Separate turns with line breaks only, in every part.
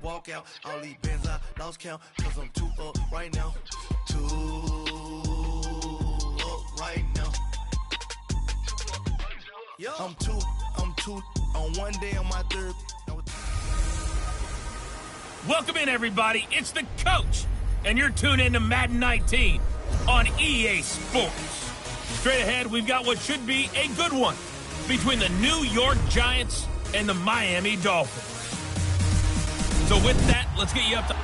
walk out. All these bands I lost count, cause I'm too up right now. Too up right now. I'm two on one day on my third.
Welcome in, everybody. It's the coach, and you're tuned in to Madden 19 on EA Sports. Straight ahead, we've got what should be a good one between the New York Giants and the Miami Dolphins. So with that, let's get you up to...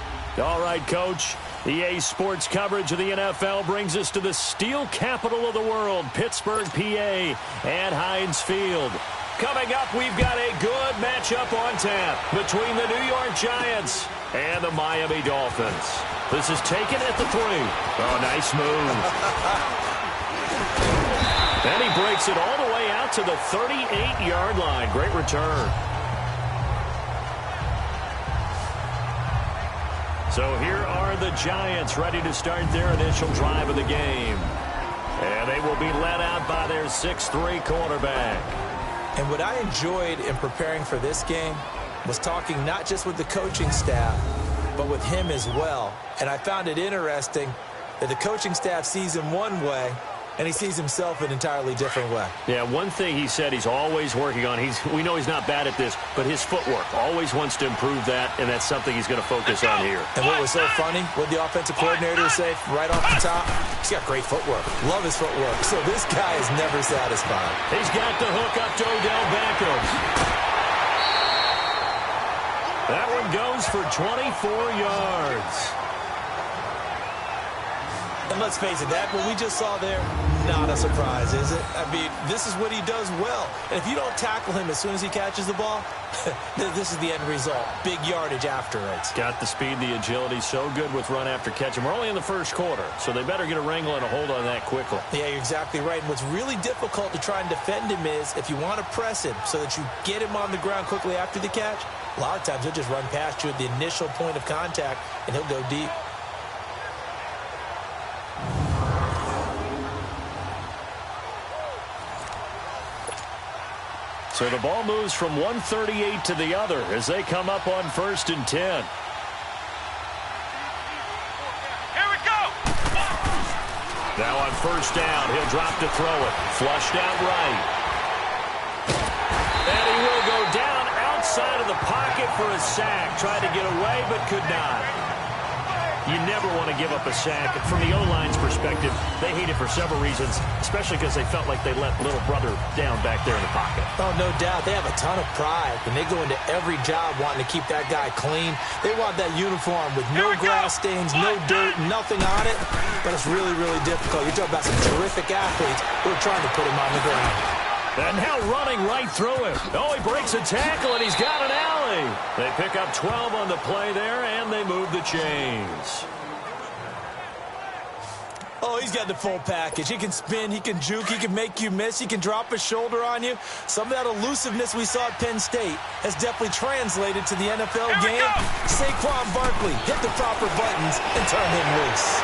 All right, Coach. EA Sports coverage of the NFL brings us to the steel capital of the world, Pittsburgh, PA, at Heinz Field. Coming up, we've got a good matchup on tap between the New York Giants and the Miami Dolphins. This is taken at the 3. Oh, nice move. And he breaks it all the way out to the 38-yard line. Great return. So here are the Giants ready to start their initial drive of the game. And they will be led out by their 6'3 quarterback.
And what I enjoyed in preparing for this game was talking not just with the coaching staff, but with him as well. And I found it interesting that the coaching staff sees him one way, and he sees himself an entirely different way.
Yeah, one thing he said he's always working on, we know he's not bad at this, but his footwork, always wants to improve that, and that's something he's going to focus on here.
And what was so funny, what the offensive coordinator say right off the top, he's got great footwork. Love his footwork. So this guy is never satisfied.
He's got the hook up to Odell Beckham. That one goes for 24 yards.
And let's face it, that what we just saw there, not a surprise, is it? I mean, this is what he does well. And if you don't tackle him as soon as he catches the ball, this is the end result. Big yardage after it.
Got the speed, the agility, so good with run after catch. And we're only in the first quarter, so they better get a wrangle and a hold on that quickly.
Yeah, you're exactly right. And what's really difficult to try and defend him is if you want to press him so that you get him on the ground quickly after the catch, a lot of times he'll just run past you at the initial point of contact, and he'll go deep.
So the ball moves from 138 to the other as they come up on 1st and 10.
Here we go!
Now on 1st down, he'll drop to throw it. Flushed out right. And he will go down outside of the pocket for a sack. Tried to get away, but could not. You never want to give up a sack. From the O-line's perspective, they hate it for several reasons, especially because they felt like they let little brother down back there in the pocket.
Oh, no doubt. They have a ton of pride, and they go into every job wanting to keep that guy clean. They want that uniform with no grass stains, no dirt, nothing on it. But it's really, really difficult. You're talking about some terrific athletes who are trying to put him on the ground.
And now running right through him. Oh, he breaks a tackle, and he's got an alley. They pick up 12 on the play there, and they move the chains.
Oh, he's got the full package. He can spin, he can juke, he can make you miss, he can drop a shoulder on you. Some of that elusiveness we saw at Penn State has definitely translated to the NFL game. Saquon Barkley hit the proper buttons and turn him loose.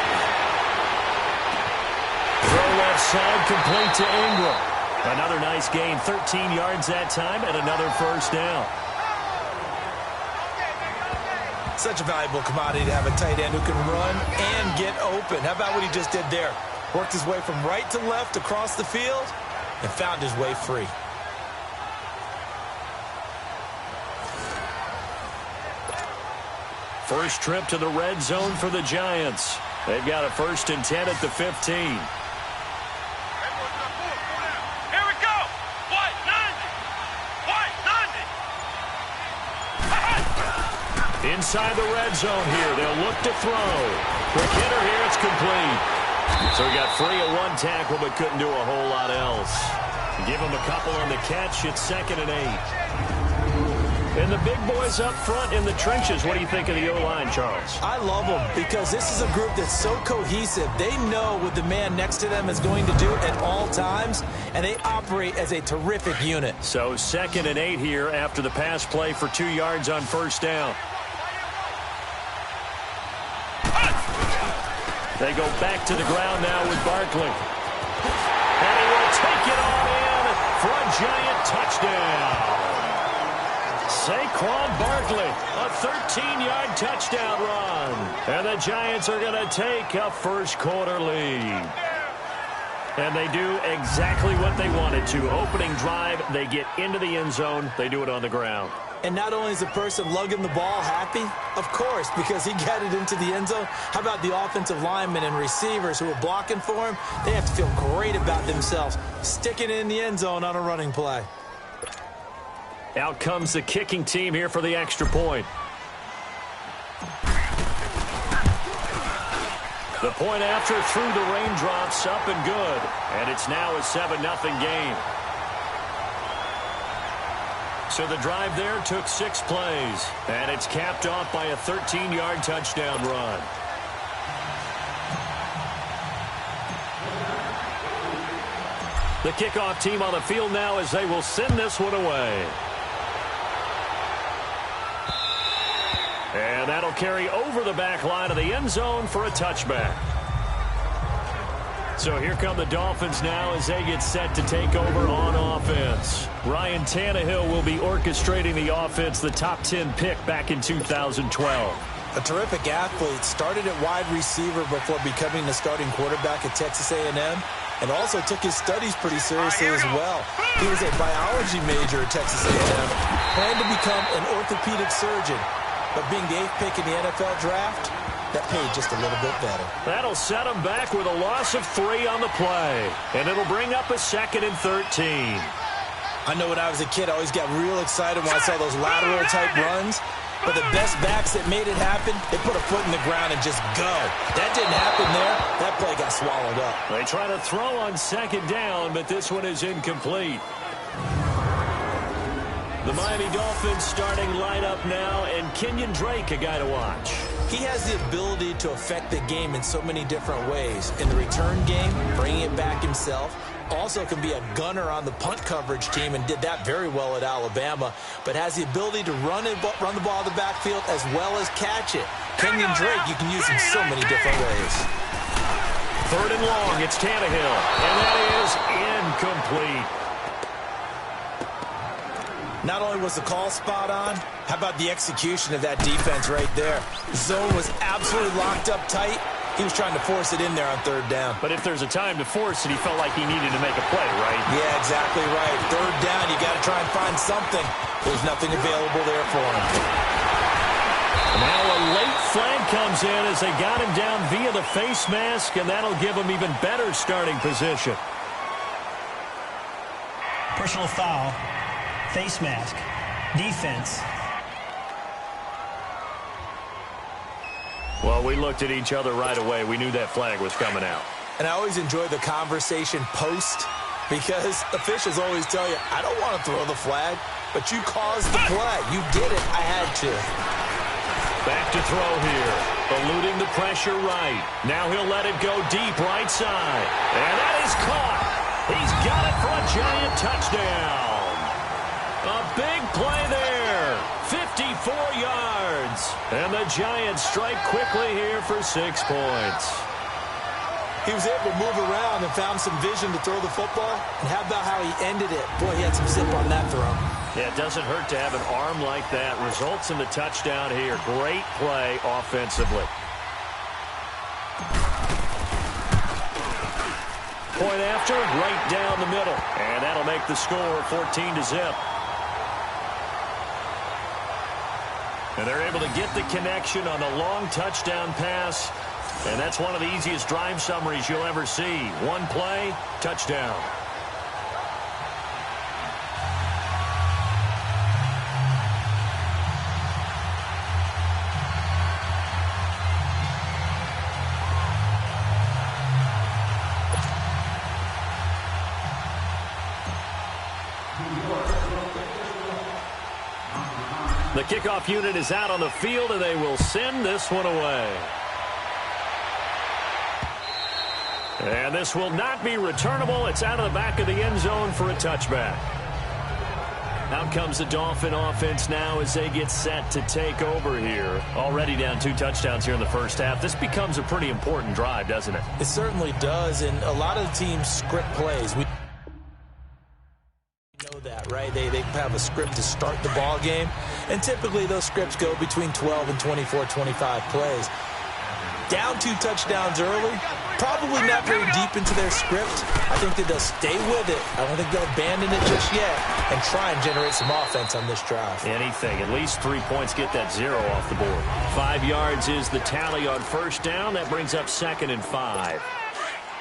Throw left side, complete to Ingram. Another nice gain, 13 yards that time, and another 1st down.
Such a valuable commodity to have a tight end who can run and get open. How about what he just did there? Worked his way from right to left across the field and found his way free.
First trip to the red zone for the Giants. They've got a 1st and 10 at the 15. Inside the red zone here. They'll look to throw. Quick hitter here. It's complete. So he got free of one tackle but couldn't do a whole lot else. Give him a couple on the catch. It's 2nd and 8. And the big boys up front in the trenches. What do you think of the O-line, Charles?
I love them because this is a group that's so cohesive. They know what the man next to them is going to do at all times, and they operate as a terrific unit.
So 2nd and 8 here after the pass play for 2 yards on 1st down. They go back to the ground now with Barkley. And he will take it all in for a Giant touchdown. Saquon Barkley, a 13-yard touchdown run. And the Giants are going to take a first-quarter lead. And they do exactly what they wanted to. Opening drive, they get into the end zone. They do it on the ground.
And not only is the person lugging the ball happy, of course, because he got it into the end zone. How about the offensive linemen and receivers who are blocking for him? They have to feel great about themselves, sticking it in the end zone on a running play.
Out comes the kicking team here for the extra point. The point after through the raindrops, up and good. And it's now a 7-0 game. So the drive there took 6 plays. And it's capped off by a 13-yard touchdown run. The kickoff team on the field now as they will send this one away. And that'll carry over the back line of the end zone for a touchback. So here come the Dolphins now as they get set to take over on offense. Ryan Tannehill will be orchestrating the offense, the top 10 pick back in 2012.
A terrific athlete, started at wide receiver before becoming the starting quarterback at Texas A&M, and also took his studies pretty seriously as well. He was a biology major at Texas A&M, planned to become an orthopedic surgeon. But being the 8th pick in the NFL draft, that paid just a little bit better.
That'll set him back with a loss of 3 on the play. And it'll bring up a 2nd and 13.
I know when I was a kid, I always got real excited when I saw those lateral-type runs. But the best backs that made it happen, they put a foot in the ground and just go. That didn't happen there. That play got swallowed up.
They try to throw on 2nd down, but this one is incomplete. The Miami Dolphins starting lineup now, and Kenyon Drake, a guy to watch.
He has the ability to affect the game in so many different ways. In the return game, bringing it back himself. Also can be a gunner on the punt coverage team and did that very well at Alabama. But has the ability to run the ball out of the backfield as well as catch it. Kenyon Drake, you can use him so many different ways.
3rd and long, it's Tannehill. And that is incomplete.
Not only was the call spot on, how about the execution of that defense right there? Zone was absolutely locked up tight. He was trying to force it in there on 3rd down.
But if there's a time to force it, he felt like he needed to make a play, right?
Yeah, exactly right. 3rd down, you got to try and find something. There's nothing available there for him.
Now a late flag comes in as they got him down via the face mask, and that'll give him even better starting position.
Personal foul. Face mask. Defense.
Well, we looked at each other right away. We knew that flag was coming out.
And I always enjoy the conversation post because officials always tell you, I don't want to throw the flag, but you caused the play. You did it. I had to.
Back to throw here. Eluding the pressure right. Now he'll let it go deep right side. And that is caught. He's got it for a Giant touchdown. A big play there. 54 yards. And the Giants strike quickly here for 6 points.
He was able to move around and found some vision to throw the football. And how about how he ended it? Boy, he had some zip on that throw.
Yeah, it doesn't hurt to have an arm like that. Results in the touchdown here. Great play offensively. Point after, right down the middle. And that'll make the score 14-0. And they're able to get the connection on the long touchdown pass. And that's one of the easiest drive summaries you'll ever see. One play, touchdown. The kickoff unit is out on the field, and they will send this one away. And this will not be returnable. It's out of the back of the end zone for a touchback. Out comes the Dolphin offense now as they get set to take over here. Already down 2 touchdowns here in the first half. This becomes a pretty important drive, doesn't it?
It certainly does, and a lot of the teams script plays. We know that, right? right? They have a script to start the ball game, and typically those scripts go between 12 and 24, 25 plays. Down 2 touchdowns early, probably not very deep into their script. I think that they'll stay with it. I don't think they'll abandon it just yet and try and generate some offense on this drive.
Anything. At least 3 points, get that 0 off the board. 5 yards is the tally on first down. That brings up 2nd and 5.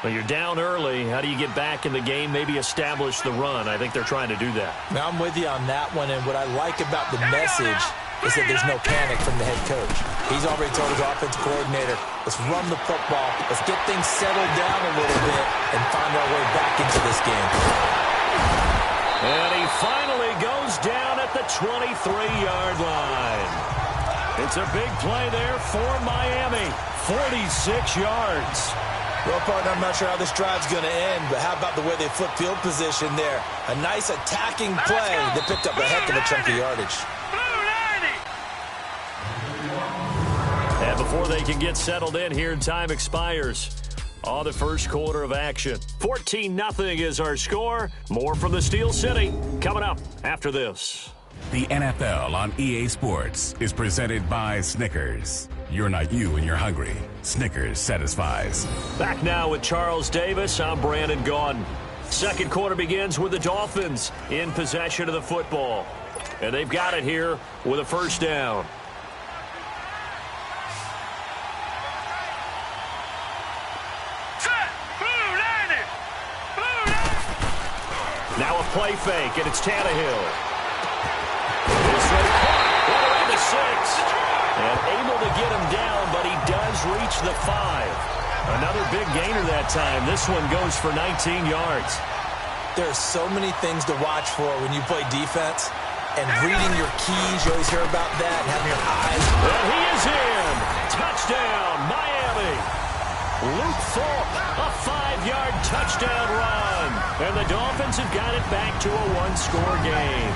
Well, you're down early. How do you get back in the game? Maybe establish the run. I think they're trying to do that.
Now, I'm with you on that one, and what I like about the message is that there's no panic from the head coach. He's already told his offensive coordinator, let's run the football, let's get things settled down a little bit and find our way back into this game.
And he finally goes down at the 23-yard line. It's a big play there for Miami. 46 yards.
Well, partner, I'm not sure how this drive's going to end, but how about the way they flip field position there? A nice attacking play that picked up a heck of a chunk of yardage.
And before they can get settled in here, time expires on the first quarter of action. 14-0 is our score. More from the Steel City coming up after this.
The NFL on EA Sports is presented by Snickers. You're not you when you're hungry. Snickers satisfies.
Back now with Charles Davis. I'm Brandon Gaudin. Second quarter begins with the Dolphins in possession of the football. And they've got it here with a first down. Now a play fake, and it's Tannehill. This one caught right around the 6. And able to get him down, but he does reach the 5. Another big gainer that time. This one goes for 19 yards.
There are so many things to watch for when you play defense. And reading your keys, you always hear about that, and having your eyes.
And he is in. Touchdown, Miami. Luke Falk, a 5-yard touchdown run. And the Dolphins have got it back to a 1-score game.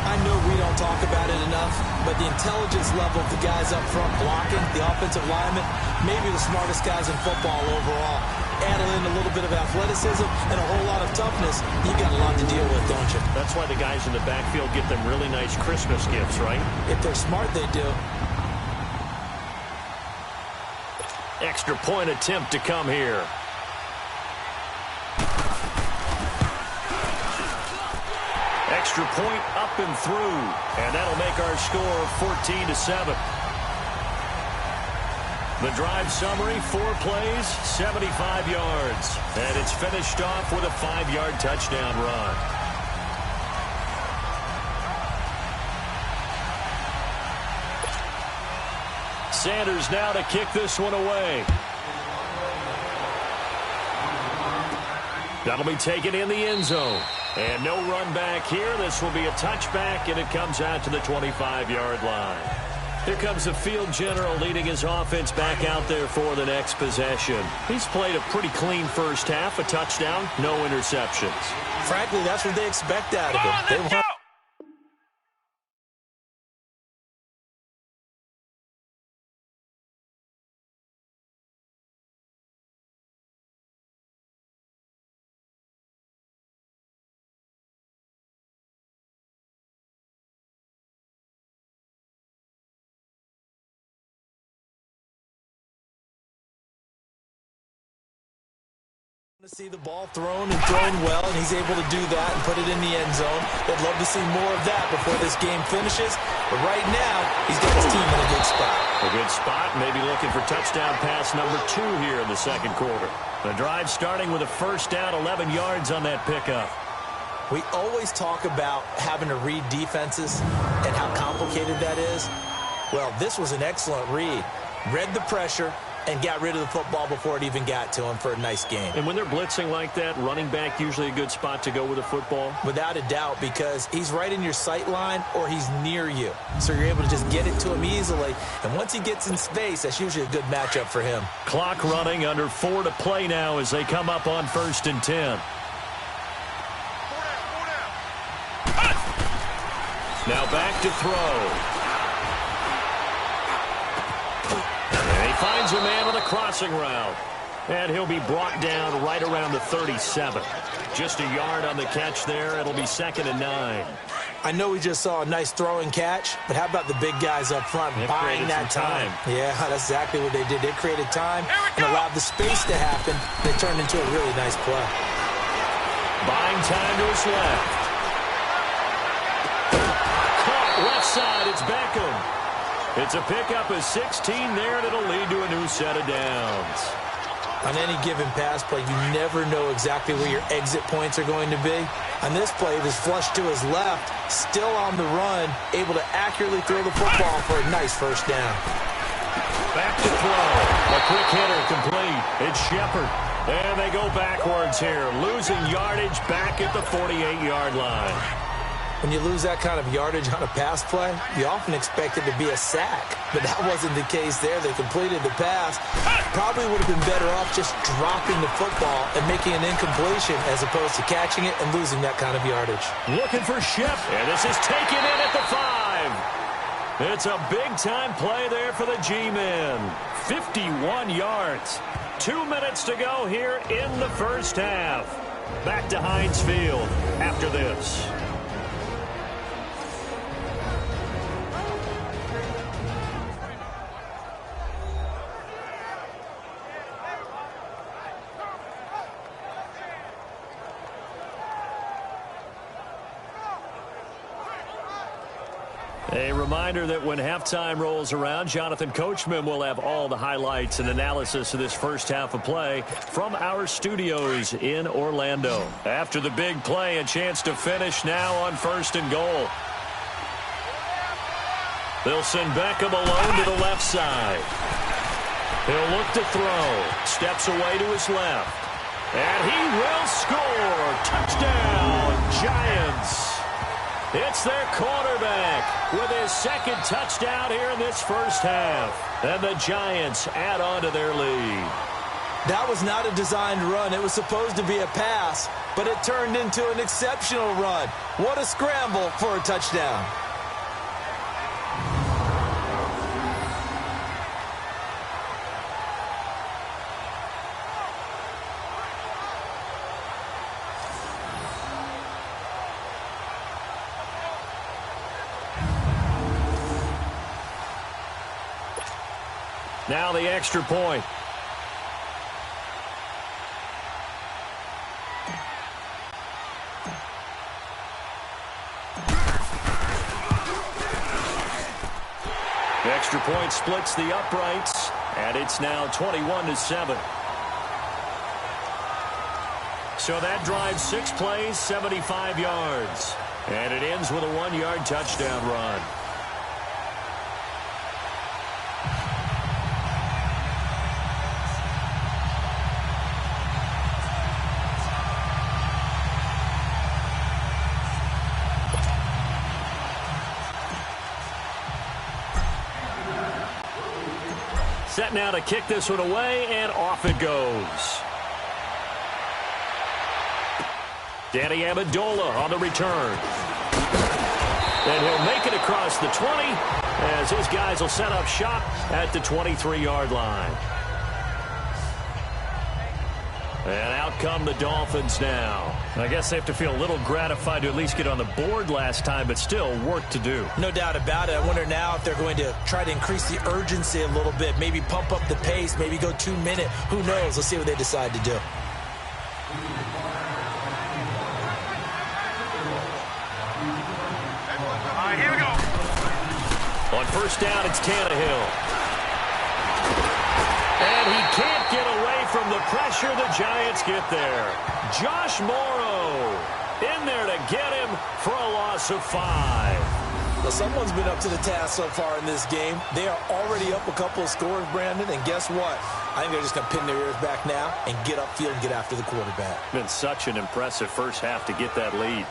I know we don't talk about it enough, but the intelligence level of the guys up front blocking, the offensive linemen, maybe the smartest guys in football overall. Add in a little bit of athleticism and a whole lot of toughness, you got a lot to deal with, don't you?
That's why the guys in the backfield get them really nice Christmas gifts, right?
If they're smart, they do.
Extra point attempt to come here. Extra point up and through. And that'll make our score 14-7. The drive summary, 4 plays, 75 yards. And it's finished off with a 5-yard touchdown run. Sanders now to kick this one away. That'll be taken in the end zone. And no run back here. This will be a touchback, and it comes out to the 25-yard line. Here comes the field general leading his offense back out there for the next possession. He's played a pretty clean first half, a touchdown, no interceptions.
Frankly, that's what they expect out of him. They want to see the ball thrown and thrown well, and he's able to do that and put it in the end zone. They'd love to see more of that before this game finishes. But right now, he's got his team in a good spot.
A good spot, maybe looking for touchdown pass number 2 here in the second quarter. The drive starting with a first down, 11 yards on that pickup.
We always talk about having to read defenses and how complicated that is. Well, this was an excellent read. Read the pressure and got rid of the football before it even got to him for a nice game.
And when they're blitzing like that, running back usually a good spot to go with the football?
Without a doubt, because he's right in your sight line or he's near you. So you're able to just get it to him easily. And once he gets in space, that's usually a good matchup for him.
Clock running, under 4 to play now as they come up on 1st and 10. Now back to throw. Finds a man on the crossing route. And he'll be brought down right around the 37. Just a yard on the catch there. It'll be 2nd and 9.
I know we just saw a nice throwing catch, but how about the big guys up front buying that time? Yeah, that's exactly what they did. They created time and allowed the space to happen. They turned into a really nice play.
Buying time to his left. Caught left side. It's Beckham. It's a pickup of 16 there, and it'll lead to a new set of downs.
On any given pass play, you never know exactly where your exit points are going to be. On this play, it was flushed to his left, still on the run, able to accurately throw the football for a nice first down.
Back to throw. A quick hitter complete. It's Shepard. And they go backwards here, losing yardage back at the 48-yard line.
When you lose that kind of yardage on a pass play, you often expect it to be a sack. But that wasn't the case there. They completed the pass. Probably would have been better off just dropping the football and making an incompletion as opposed to catching it and losing that kind of yardage.
Looking for Shep. And this is taken in at the 5. It's a big-time play there for the G-men. 51 yards. 2 minutes to go here in the first half. Back to Heinz Field after this. A reminder that when halftime rolls around, Jonathan Coachman will have all the highlights and analysis of this first half of play from our studios in Orlando. After the big play, a chance to finish now on 1st and goal. They'll send Beckham alone to the left side. He'll look to throw. Steps away to his left. And he will score. Touchdown, Giants. It's their quarterback with his 2nd touchdown here in this first half. And the Giants add on to their lead.
That was not a designed run. It was supposed to be a pass, but it turned into an exceptional run. What a scramble for a touchdown.
Now the extra point. The extra point splits the uprights, and it's now 21-7. So that drives 6 plays, 75 yards. And it ends with a 1-yard touchdown run. Set now to kick this one away, and off it goes. Danny Amendola on the return. And he'll make it across the 20 as his guys will set up shop at the 23-yard line. And out come the Dolphins now. I guess they have to feel a little gratified to at least get on the board last time, but still work to do.
No doubt about it. I wonder now if they're going to try to increase the urgency a little bit, maybe pump up the pace, maybe go 2-minute. Who knows? Let's see what they decide to do.
All right, here we go.
On first down, it's Tannehill. And he can't get away from the pressure. The Giants get there. Josh Morrow in there to get him for a loss of 5.
Well, someone's been up to the task so far in this game. They are already up a couple of scores, Brandon, and guess what? I think they're just going to pin their ears back now and get upfield and get after the quarterback.
Been such an impressive first half to get that lead.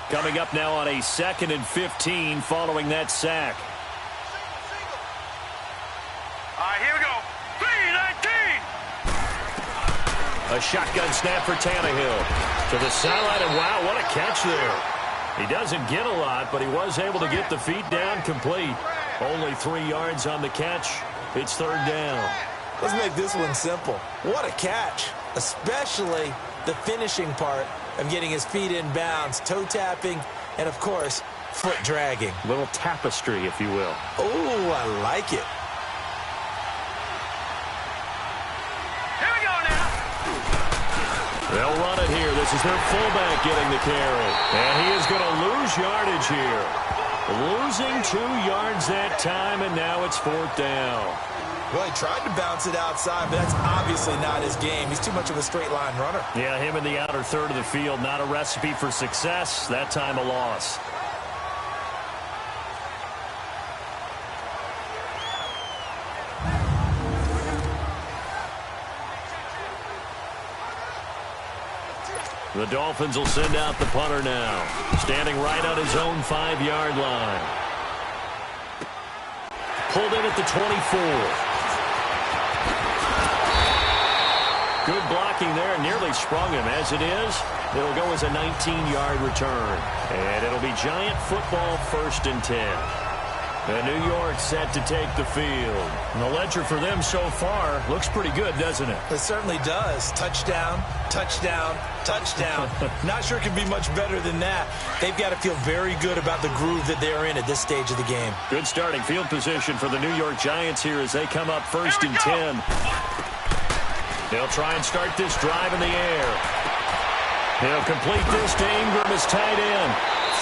Coming up now on a 2nd and 15 following that sack.
All right, here we go. 3-19.
A shotgun snap for Tannehill. To the sideline, and wow, what a catch there. He doesn't get a lot, but he was able to get the feet down complete. Only 3 yards on the catch. It's third down.
Let's make this one simple. What a catch, especially the finishing part of getting his feet in bounds, toe tapping, and, of course, foot dragging.
Little tapestry, if you will.
Oh, I like it.
Here we go now.
They'll run it here. This is their fullback getting the carry. And he is going to lose yardage here. Losing 2 yards that time, and now it's fourth down.
Well, he tried to bounce it outside, but that's obviously not his game. He's too much of a straight-line runner.
Yeah, him in the outer third of the field, not a recipe for success. That time a loss. The Dolphins will send out the punter now. Standing right on his own 5-yard line. Pulled in at the 24. Good blocking there, nearly sprung him. As it is, it'll go as a 19-yard return. And it'll be Giant football, 1st and 10. And New York set to take the field. And the ledger for them so far looks pretty good, doesn't it?
It certainly does. Touchdown, touchdown, touchdown. Not sure it could be much better than that. They've got to feel very good about the groove that they're in at this stage of the game.
Good starting field position for the New York Giants here as they come up 1st and 10. They'll try and start this drive in the air. He'll complete this to Ingram as tight end.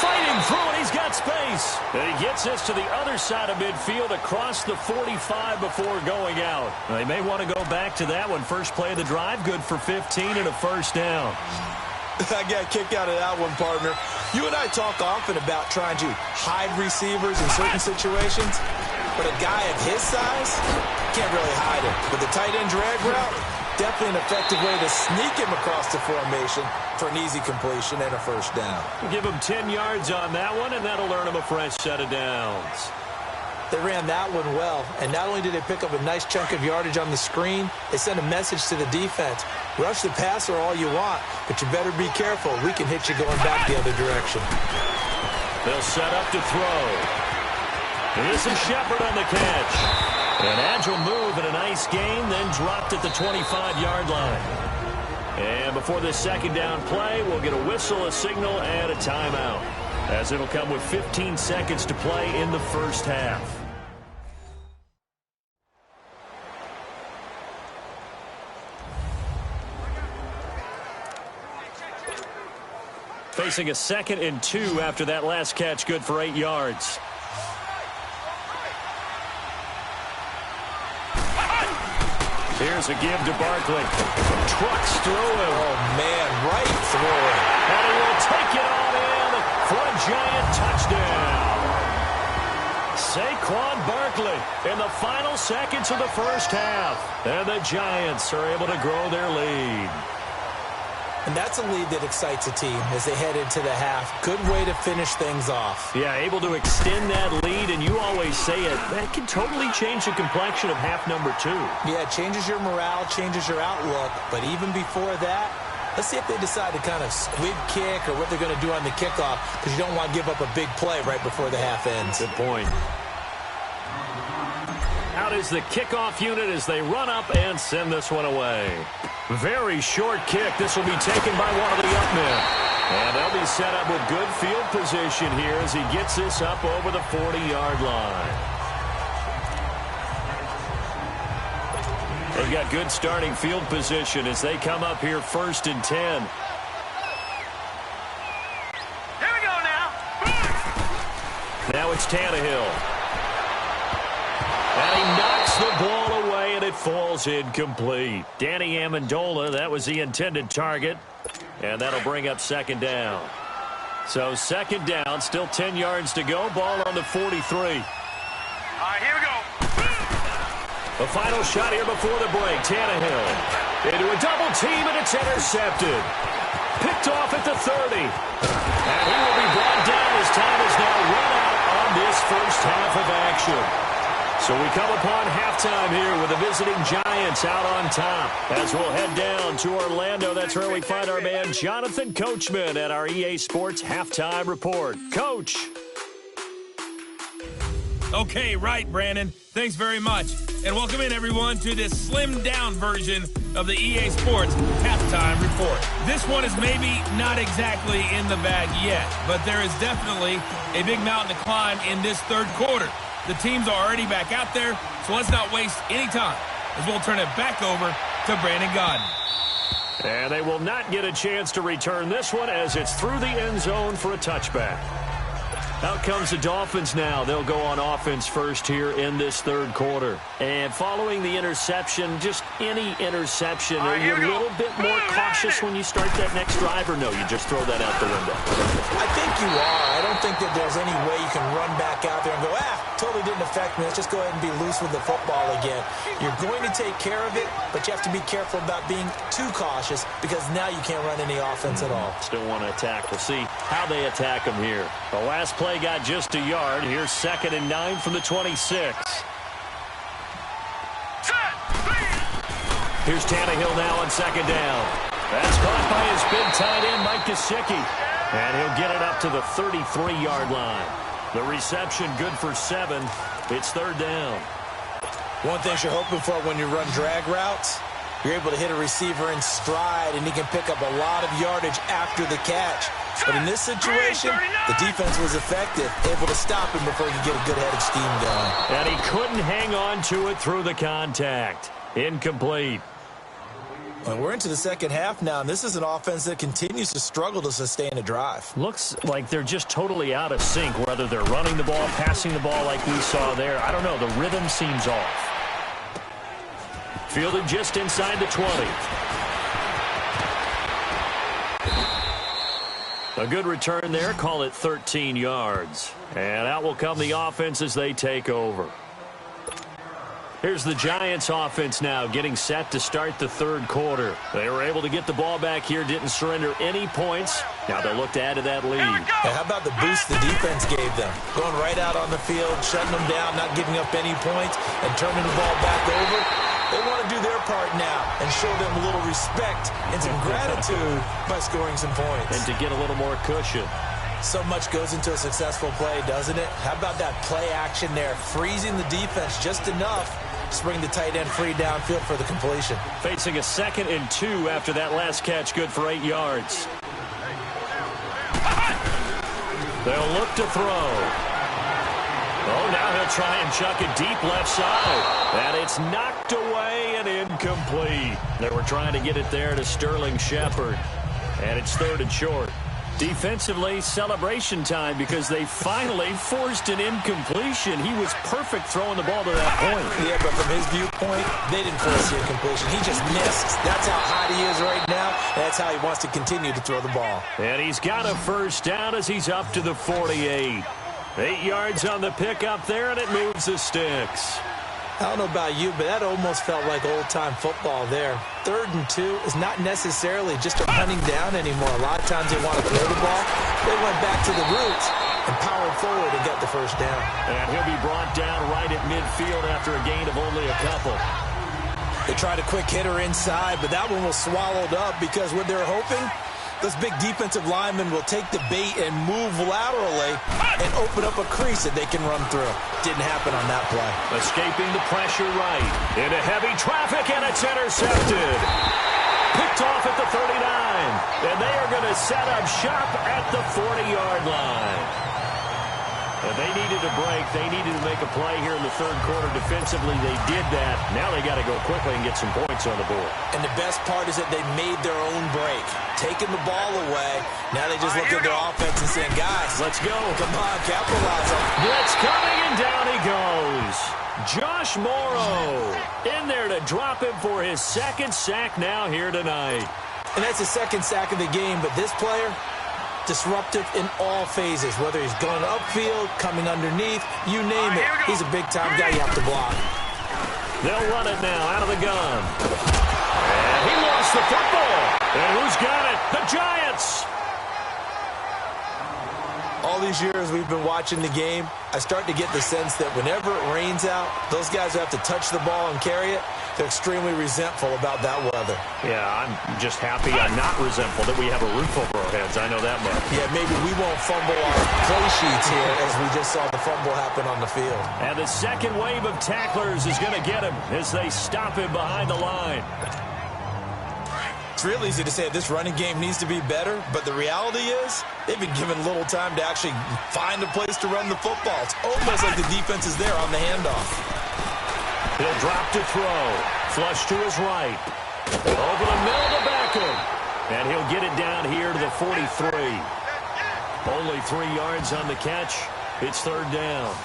Fighting through it, he's got space. And he gets this to the other side of midfield across the 45 before going out. They may want to go back to that one. First play of the drive, good for 15 and a first down.
I got a kick out of that one, partner. You and I talk often about trying to hide receivers in certain situations, but a guy of his size can't really hide him. With the tight end drag route, definitely an effective way to sneak him across the formation for an easy completion and a first down.
We'll give him 10 yards on that one, and that'll earn him a fresh set of downs.
They ran that one well, and not only did they pick up a nice chunk of yardage on the screen, they sent a message to the defense. Rush the passer all you want, but you better be careful. We can hit you going back the other direction.
They'll set up to throw. This is Shepard on the catch. An agile move and a nice gain, then dropped at the 25-yard line. And before this second down play, we'll get a whistle, a signal, and a timeout, as it'll come with 15 seconds to play in the first half. Facing a 2nd and 2 after that last catch, good for 8 yards. Here's a give to Barkley. Trucks through him.
Oh, man, right through him.
And he will take it on in for a Giant touchdown. Saquon Barkley in the final seconds of the first half. And the Giants are able to grow their lead.
And that's a lead that excites a team as they head into the half. Good way to finish things off.
Yeah, able to extend that lead, and you always say it, that can totally change the complexion of half number 2.
Yeah, it changes your morale, changes your outlook. But even before that, let's see if they decide to kind of squib kick or what they're going to do on the kickoff, because you don't want to give up a big play right before the half ends.
Good point. Out is the kickoff unit as they run up and send this one away. Very short kick. This will be taken by one of the up men. And they'll be set up with good field position here as he gets this up over the 40-yard line. They've got good starting field position as they come up here 1st and 10.
Here we go now.
Now it's Tannehill. And he knocks the ball away, and it falls incomplete. Danny Amendola, that was the intended target. And that'll bring up 2nd down. So 2nd down, still 10 yards to go. Ball on the 43.
All right, here we go.
The final shot here before the break. Tannehill into a double team, and it's intercepted. Picked off at the 30. And he will be brought down as time is now run out on this first half of action. So we come upon halftime here with the visiting Giants out on top. As we'll head down to Orlando, that's where we find our man Jonathan Coachman at our EA Sports Halftime Report. Coach.
Okay, right, Brandon. Thanks very much. And welcome in, everyone, to this slimmed-down version of the EA Sports Halftime Report. This one is maybe not exactly in the bag yet, but there is definitely a big mountain to climb in this third quarter. The teams are already back out there, so let's not waste any time as we'll turn it back over to Brandon Godden.
And they will not get a chance to return this one as it's through the end zone for a touchback. Out comes the Dolphins now. They'll go on offense first here in this third quarter. And following the interception, just any interception, are you a little bit more cautious when you start that next drive, or no, you just throw that out the window?
I think you are. I don't think that there's any way you can run back out there and go, totally didn't affect me. Let's just go ahead and be loose with the football again. You're going to take care of it, but you have to be careful about being too cautious because now you can't run any offense at all.
Still want to attack. We'll see how they attack them here. The last play got just a yard. Here's 2nd and 9 from the 26. Here's Tannehill now on 2nd down. That's caught by his big tight end, Mike Gesicki. And he'll get it up to the 33-yard line. The reception good for 7. It's 3rd down.
One thing you're hoping for when you run drag routes, you're able to hit a receiver in stride, and he can pick up a lot of yardage after the catch. But in this situation, the defense was effective, able to stop him before he could get a good head of steam going.
And he couldn't hang on to it through the contact. Incomplete.
And we're into the second half now, and this is an offense that continues to struggle to sustain a drive.
Looks like they're just totally out of sync, whether they're running the ball, passing the ball like we saw there. I don't know. The rhythm seems off. Fielded just inside the 20. A good return there. Call it 13 yards. And out will come the offense as they take over. Here's the Giants offense now getting set to start the third quarter. They were able to get the ball back here, didn't surrender any points. Now they'll look to add to that lead.
And how about the boost the defense gave them? Going right out on the field, shutting them down, not giving up any points, and turning the ball back over. They want to do their part now and show them a little respect and some gratitude by scoring some points.
And to get a little more cushion.
So much goes into a successful play, doesn't it? How about that play action there? Freezing the defense just enough to bring the tight end free downfield for the completion.
Facing a 2nd and 2 after that last catch, good for 8 yards. They'll look to throw. Oh, now he'll try and chuck it deep left side. And it's knocked away and incomplete. They were trying to get it there to Sterling Shepard. And it's 3rd and short. Defensively, celebration time because they finally forced an incompletion. He was perfect throwing the ball to that point.
Yeah, but from his viewpoint, they didn't force the incompletion. He just missed. That's how hot he is right now, and that's how he wants to continue to throw the ball.
And he's got a first down as he's up to the 48. 8 yards on the pickup there, and it moves the sticks.
I don't know about you, but that almost felt like old-time football there. 3rd and 2 is not necessarily just a running down anymore. A lot of times they want to throw the ball. They went back to the roots and powered forward and got the first down.
And he'll be brought down right at midfield after a gain of only a couple.
They tried a quick hitter inside, but that one was swallowed up because what they're hoping, those big defensive linemen will take the bait and move laterally and open up a crease that they can run through. Didn't happen on that play.
Escaping the pressure right. Into heavy traffic, and it's intercepted. Picked off at the 39. And they are going to set up shop at the 40-yard line. And they needed a break. They needed to make a play here in the third quarter. Defensively, they did that. Now they got to go quickly and get some points on the board.
And the best part is that they made their own break. Taking the ball away. Now they just look at their offense and saying, guys,
let's go.
Come on, capitalize on it.
Blitz coming, and down he goes. Josh Morrow in there to drop him for his 2nd sack now here tonight.
And that's the 2nd sack of the game, but this player, disruptive in all phases, whether he's going upfield, coming underneath, you name it. He's a big-time guy you have to block.
They'll run it now out of the gun. And he lost the football. And who's got it? The Giants.
All these years we've been watching the game, I start to get the sense that whenever it rains out, those guys who have to touch the ball and carry it, they're extremely resentful about that weather.
Yeah, I'm just happy I'm not resentful that we have a roof over our heads. I know that much.
Yeah, maybe we won't fumble our play sheets here as we just saw the fumble happen on the field.
And the second wave of tacklers is going to get him as they stop him behind the line.
It's real easy to say this running game needs to be better, but the reality is they've been given little time to actually find a place to run the football. It's almost like the defense is there on the handoff.
He'll drop to throw. Flush to his right. Over the middle to Beckham. And he'll get it down here to the 43. Only 3 yards on the catch. It's third down.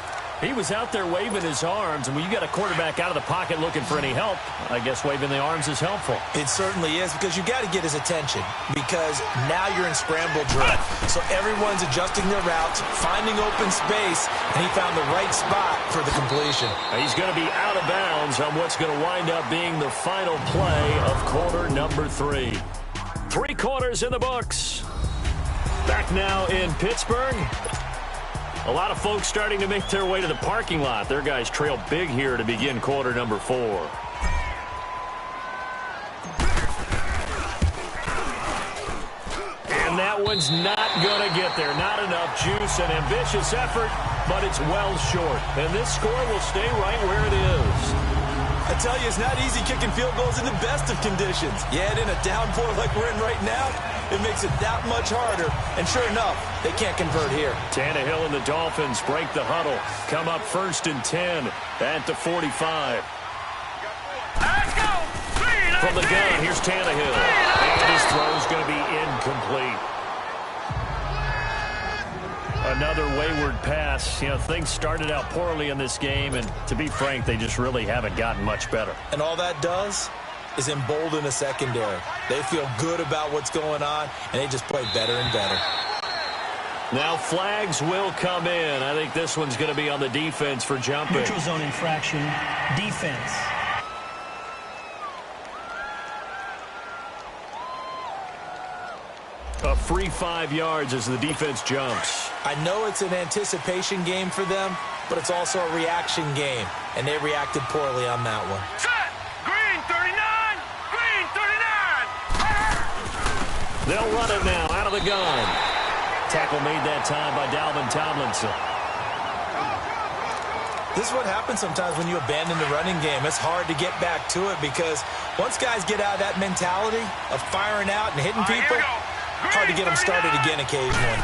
He was out there waving his arms, and when you got a quarterback out of the pocket looking for any help, I guess waving the arms is helpful.
It certainly is, because you got to get his attention, because now you're in scramble drill. So everyone's adjusting their routes, finding open space, and he found the right spot for the completion.
He's going to be out of bounds on what's going to wind up being the final play of quarter number 3. 3 quarters in the books. Back now in Pittsburgh. A lot of folks starting to make their way to the parking lot. Their guys trail big here to begin quarter number 4. And that one's not going to get there. Not enough juice. An ambitious effort, but it's well short. And this score will stay right where it is.
I tell you, it's not easy kicking field goals in the best of conditions. Yet in a downpour like we're in right now, it makes it that much harder. And sure enough, they can't convert here.
Tannehill and the Dolphins break the huddle. Come up 1st and 10 at the 45.
Let's go!
From the gun, here's Tannehill. And his throw's going to be incomplete. Another wayward pass. You know, things started out poorly in this game, and to be frank, they just really haven't gotten much better.
And all that does is embolden a secondary. They feel good about what's going on, and they just play better and better.
Now flags will come in. I think this one's going to be on the defense for jumping.
Neutral zone infraction, defense.
A free 5 yards as the defense jumps.
I know it's an anticipation game for them, but it's also a reaction game, and they reacted poorly on that one.
Set! Green 39! Green 39!
They'll run it now out of the gun. Tackle made that time by Dalvin Tomlinson.
This is what happens sometimes when you abandon the running game. It's hard to get back to it because once guys get out of that mentality of firing out and hitting people, hard to get them started again occasionally.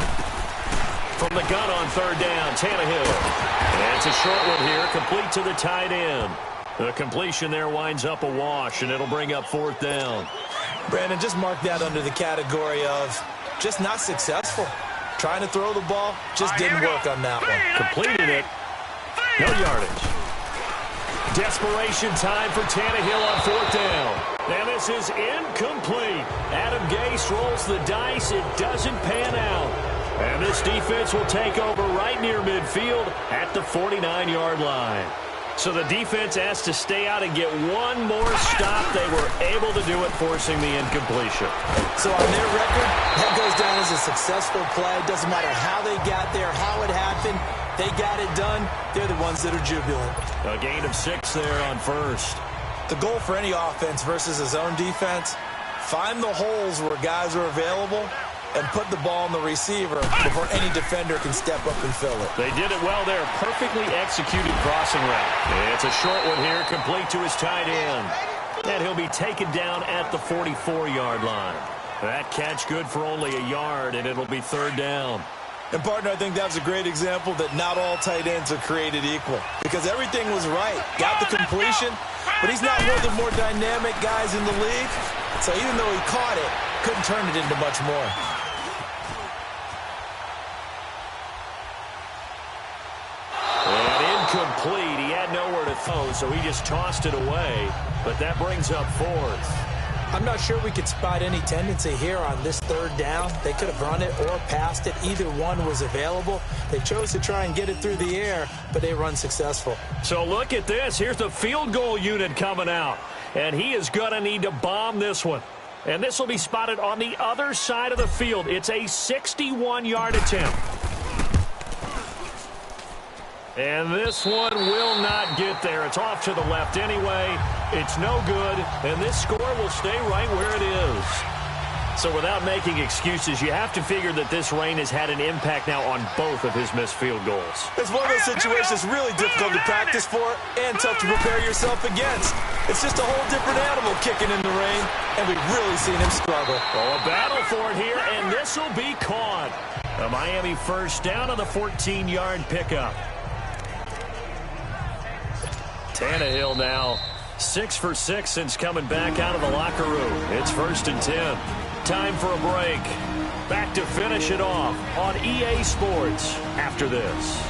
From the gun on 3rd down, Tannehill. And it's a short one here, complete to the tight end. The completion there winds up a wash, and it'll bring up 4th down.
Brandon, just mark that under the category of just not successful. Trying to throw the ball, just didn't work on that one.
Completed it. No yardage. Desperation time for Tannehill on 4th down. And this is incomplete. Adam Gase rolls the dice. It doesn't pan out. And this defense will take over right near midfield at the 49-yard line. So the defense has to stay out and get one more stop. They were able to do it, forcing the incompletion.
So on their record, that goes down as a successful play. Doesn't matter how they got there, how it happened. They got it done. They're the ones that are jubilant.
A gain of 6 there on 1st.
The goal for any offense versus a zone defense, find the holes where guys are available and put the ball on the receiver before any defender can step up and fill it.
They did it well there. Perfectly executed crossing route. It's a short one here, complete to his tight end. And he'll be taken down at the 44-yard line. That catch good for only a yard, and it'll be 3rd down.
And, partner, I think that was a great example that not all tight ends are created equal because everything was right. Got the completion, but he's not one of the more dynamic guys in the league. So even though he caught it, couldn't turn it into much more.
And incomplete. He had nowhere to throw, so he just tossed it away. But that brings up 4th.
I'm not sure we could spot any tendency here on this 3rd down. They could have run it or passed it. Either one was available. They chose to try and get it through the air, but they run successful.
So look at this. Here's the field goal unit coming out. And he is going to need to bomb this one. And this will be spotted on the other side of the field. It's a 61-yard attempt. And this one will not get there. It's off to the left anyway. It's no good, and this score will stay right where it is. So without making excuses, you have to figure that this rain has had an impact now on both of his missed field goals.
It's one of those situations really difficult to practice for and tough to prepare yourself against. It's just a whole different animal kicking in the rain, and we've really seen him struggle.
Oh, a battle for it here, and this will be caught. A Miami first down on the 14-yard pickup. Tannehill now 6 for 6 since coming back out of the locker room. It's 1st and 10. Time for a break. Back to finish it off on EA Sports after this.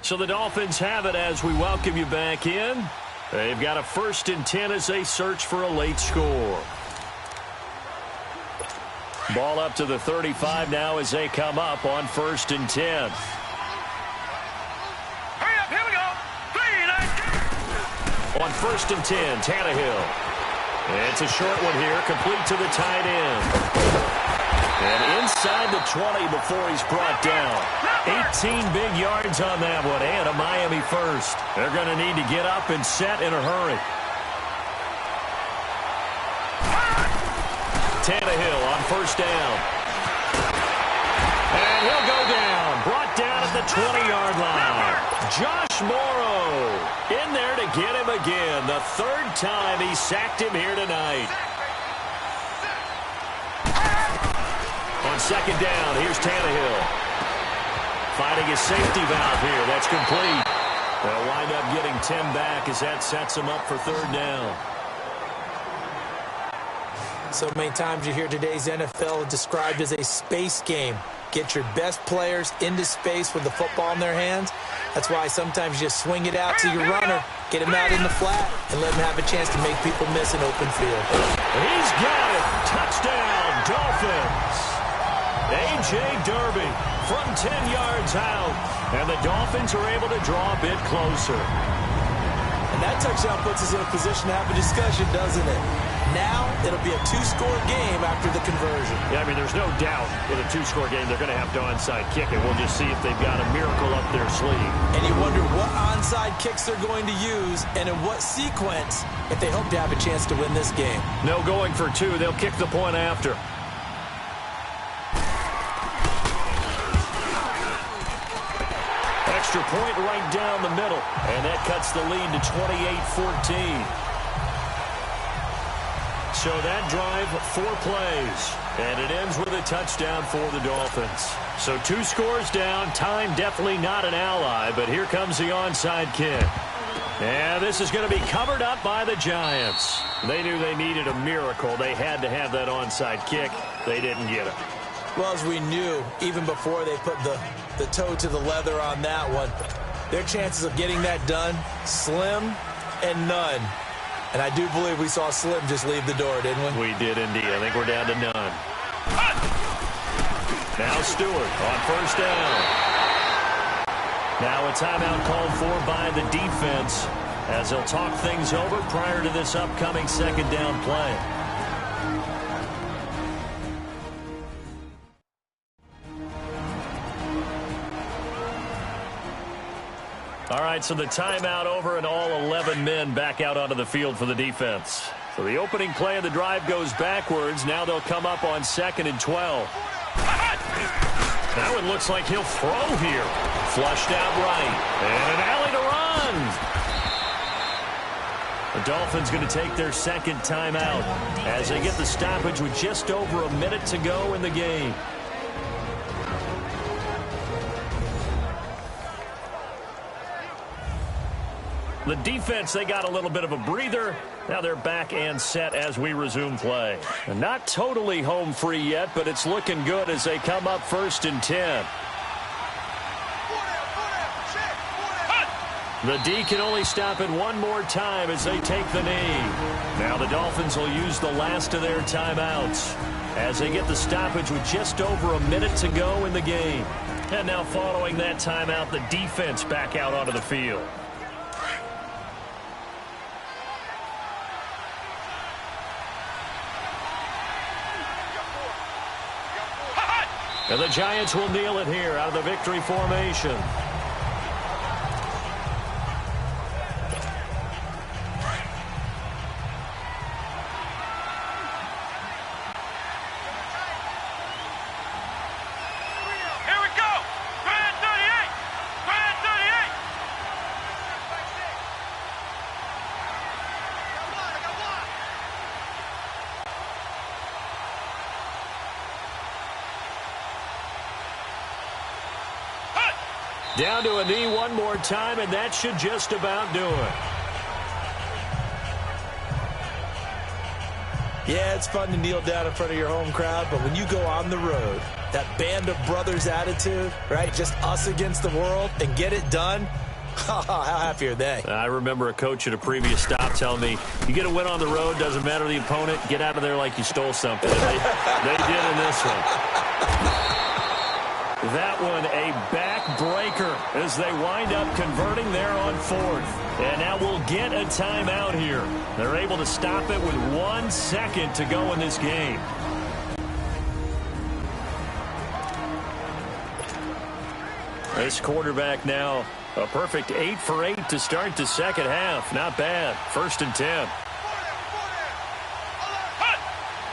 So the Dolphins have it as we welcome you back in. They've got a 1st and 10 as they search for a late score. Ball up to the 35 now as they come up on 1st and 10.
Hurry up, here we go. 3 and 9.
On 1st and 10, Tannehill. It's a short one here, complete to the tight end. And inside the 20 before he's brought down. 18 big yards on that one, and a Miami first. They're going to need to get up and set in a hurry. Tannehill on 1st down. And he'll go down. Brought down at the 20-yard line. Josh Morrow in there to get him again. The 3rd time he sacked him here tonight. On 2nd down, here's Tannehill. Finding his safety valve here. That's complete. They'll wind up getting 10 back as that sets him up for 3rd down.
So many times you hear today's NFL described as a space game. Get your best players into space with the football in their hands. That's why sometimes you just swing it out to your runner, get him out in the flat, and let him have a chance to make people miss an open field.
He's got it. Touchdown, Dolphins. A.J. Derby from 10 yards out. And the Dolphins are able to draw a bit closer.
And that touchdown puts us in a position to have a discussion, doesn't it? Now, it'll be a 2-score game after the conversion.
Yeah, I mean, there's no doubt with a 2-score game, they're going to have to onside kick it. We'll just see if they've got a miracle up their sleeve.
And you wonder what onside kicks they're going to use and in what sequence if they hope to have a chance to win this game.
No going for 2. They'll kick the point after. Extra point right down the middle. And that cuts the lead to 28-14. So that drive, 4 plays. And it ends with a touchdown for the Dolphins. So 2 scores down. Time definitely not an ally. But here comes the onside kick. And this is going to be covered up by the Giants. They knew they needed a miracle. They had to have that onside kick. They didn't get it.
Well, as we knew, even before they put the toe to the leather on that one, their chances of getting that done, slim and none. And I do believe we saw Slim just leave the door, didn't we?
We did indeed. I think we're down to none. Now Stewart on 1st down. Now a timeout called for by the defense as they'll talk things over prior to this upcoming 2nd down play. All right, so the timeout over and all 11 men back out onto the field for the defense. So the opening play of the drive goes backwards. Now they'll come up on 2nd and 12. That one looks like he'll throw here. Flushed out right. And an alley to run. The Dolphins going to take their 2nd timeout as they get the stoppage with just over a minute to go in the game. The defense, they got a little bit of a breather. Now they're back and set as we resume play. And not totally home free yet, but it's looking good as they come up 1st and 10. The D can only stop it one more time as they take the knee. Now the Dolphins will use the last of their timeouts as they get the stoppage with just over a minute to go in the game. And now following that timeout, the defense back out onto the field. And the Giants will kneel it here out of the victory formation. Down to a knee one more time, and that should just about do it.
Yeah, it's fun to kneel down in front of your home crowd, but when you go on the road, that band of brothers attitude, right, just us against the world, and get it done, how happy are they?
I remember a coach at a previous stop telling me, you get a win on the road, doesn't matter the opponent, get out of there like you stole something. And they did in this one. That one a backbreaker as they wind up converting there on fourth. And now we'll get a timeout here. They're able to stop it with 1 second to go in this game. This quarterback now a perfect 8 for 8 to start the second half. Not bad. 1st and 10.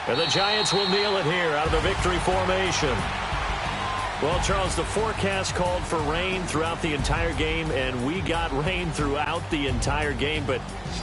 And the Giants will kneel it here out of the victory formation. Well, Charles, the forecast called for rain throughout the entire game, and we got rain throughout the entire game. But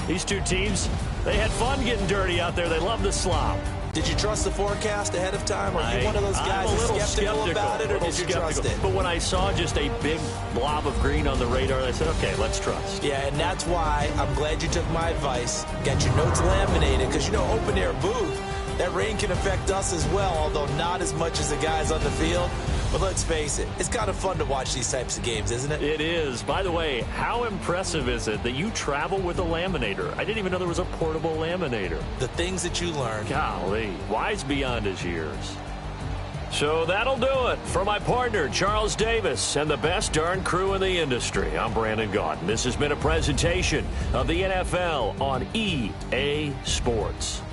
these two teams, they had fun getting dirty out there. They love the slop.
Did you trust the forecast ahead of time? Or are you one of those guys that's skeptical about it, or did you trust it?
But when I saw just a big blob of green on the radar, I said, okay, let's trust.
Yeah, and that's why I'm glad you took my advice. Got your notes laminated, because, you know, open-air booth, that rain can affect us as well, although not as much as the guys on the field. But let's face it, it's kind of fun to watch these types of games, isn't it?
It is. By the way, how impressive is it that you travel with a laminator? I didn't even know there was a portable laminator.
The things that you learn.
Golly, wise beyond his years. So that'll do it. For my partner, Charles Davis, and the best darn crew in the industry, I'm Brandon Gaudin. This has been a presentation of the NFL on EA Sports.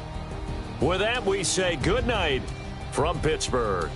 With that, we say good night from Pittsburgh.